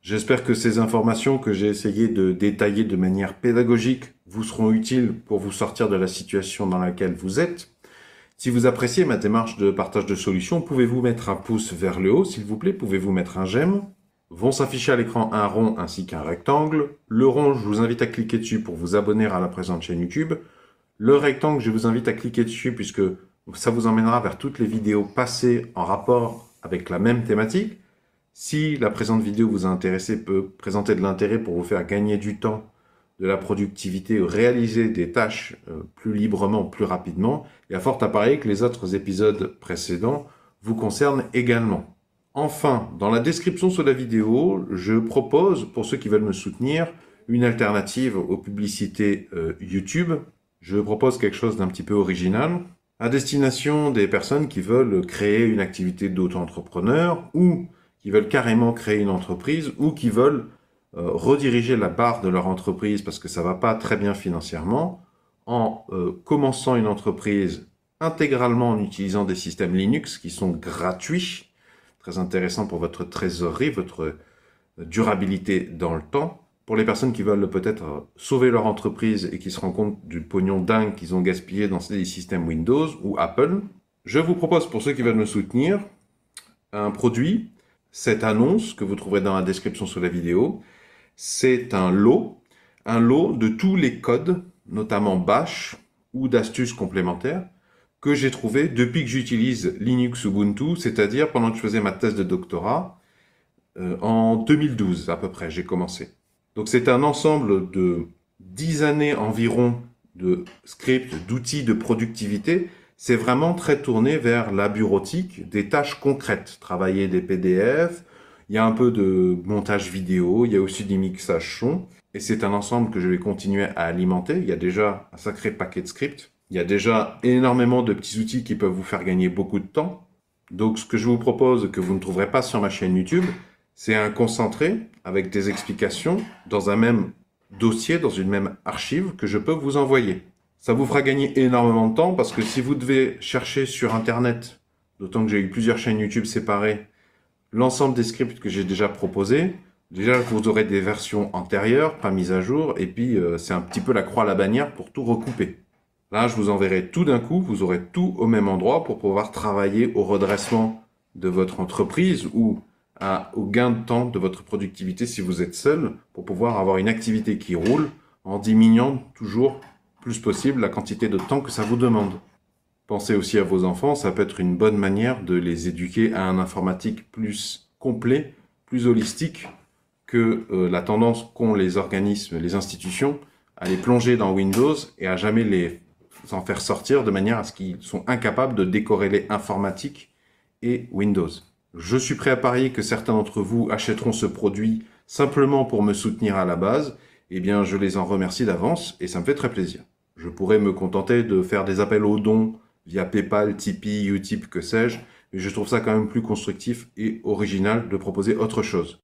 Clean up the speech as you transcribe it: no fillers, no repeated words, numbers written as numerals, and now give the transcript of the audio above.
J'espère que ces informations que j'ai essayé de détailler de manière pédagogique vous seront utiles pour vous sortir de la situation dans laquelle vous êtes. Si vous appréciez ma démarche de partage de solutions, pouvez-vous mettre un pouce vers le haut, s'il vous plaît, pouvez-vous mettre un j'aime. Vont s'afficher à l'écran un rond ainsi qu'un rectangle. Le rond, je vous invite à cliquer dessus pour vous abonner à la présente chaîne YouTube. Le rectangle, je vous invite à cliquer dessus puisque ça vous emmènera vers toutes les vidéos passées en rapport avec la même thématique. Si la présente vidéo vous a intéressé, peut présenter de l'intérêt pour vous faire gagner du temps, de la productivité, réaliser des tâches plus librement, plus rapidement, et à fort à parier que les autres épisodes précédents vous concernent également. Enfin, dans la description sous la vidéo, je propose, pour ceux qui veulent me soutenir, une alternative aux publicités YouTube. Je propose quelque chose d'un petit peu original, à destination des personnes qui veulent créer une activité d'auto-entrepreneur ou qui veulent carrément créer une entreprise ou qui veulent rediriger la barre de leur entreprise parce que ça ne va pas très bien financièrement en commençant une entreprise intégralement en utilisant des systèmes Linux qui sont gratuits, très intéressants pour votre trésorerie, votre durabilité dans le temps. Pour les personnes qui veulent peut-être sauver leur entreprise et qui se rendent compte du pognon dingue qu'ils ont gaspillé dans des systèmes Windows ou Apple, je vous propose, pour ceux qui veulent me soutenir, un produit. Cette annonce que vous trouverez dans la description sous la vidéo, c'est un lot de tous les codes, notamment Bash ou d'astuces complémentaires, que j'ai trouvé depuis que j'utilise Linux Ubuntu, c'est-à-dire pendant que je faisais ma thèse de doctorat, en 2012 à peu près, j'ai commencé. Donc c'est un ensemble de 10 années environ de scripts, d'outils de productivité. C'est vraiment très tourné vers la bureautique, des tâches concrètes, travailler des PDF, il y a un peu de montage vidéo, il y a aussi du mixage son, et c'est un ensemble que je vais continuer à alimenter. Il y a déjà un sacré paquet de scripts, il y a déjà énormément de petits outils qui peuvent vous faire gagner beaucoup de temps. Donc ce que je vous propose, que vous ne trouverez pas sur ma chaîne YouTube, c'est un concentré avec des explications dans un même dossier, dans une même archive que je peux vous envoyer. Ça vous fera gagner énormément de temps parce que si vous devez chercher sur Internet, d'autant que j'ai eu plusieurs chaînes YouTube séparées, l'ensemble des scripts que j'ai déjà proposés, déjà vous aurez des versions antérieures, pas mises à jour, et puis c'est un petit peu la croix à la bannière pour tout recouper. Là, je vous enverrai tout d'un coup, vous aurez tout au même endroit pour pouvoir travailler au redressement de votre entreprise ou au gain de temps de votre productivité si vous êtes seul, pour pouvoir avoir une activité qui roule en diminuant toujours plus possible la quantité de temps que ça vous demande. Pensez aussi à vos enfants, ça peut être une bonne manière de les éduquer à un informatique plus complet, plus holistique que la tendance qu'ont les organismes, les institutions, à les plonger dans Windows et à jamais les en faire sortir de manière à ce qu'ils sont incapables de décorréler informatique et Windows. Je suis prêt à parier que certains d'entre vous achèteront ce produit simplement pour me soutenir à la base. Eh bien, je les en remercie d'avance et ça me fait très plaisir. Je pourrais me contenter de faire des appels aux dons via PayPal, Tipeee, Utip, que sais-je, mais je trouve ça quand même plus constructif et original de proposer autre chose.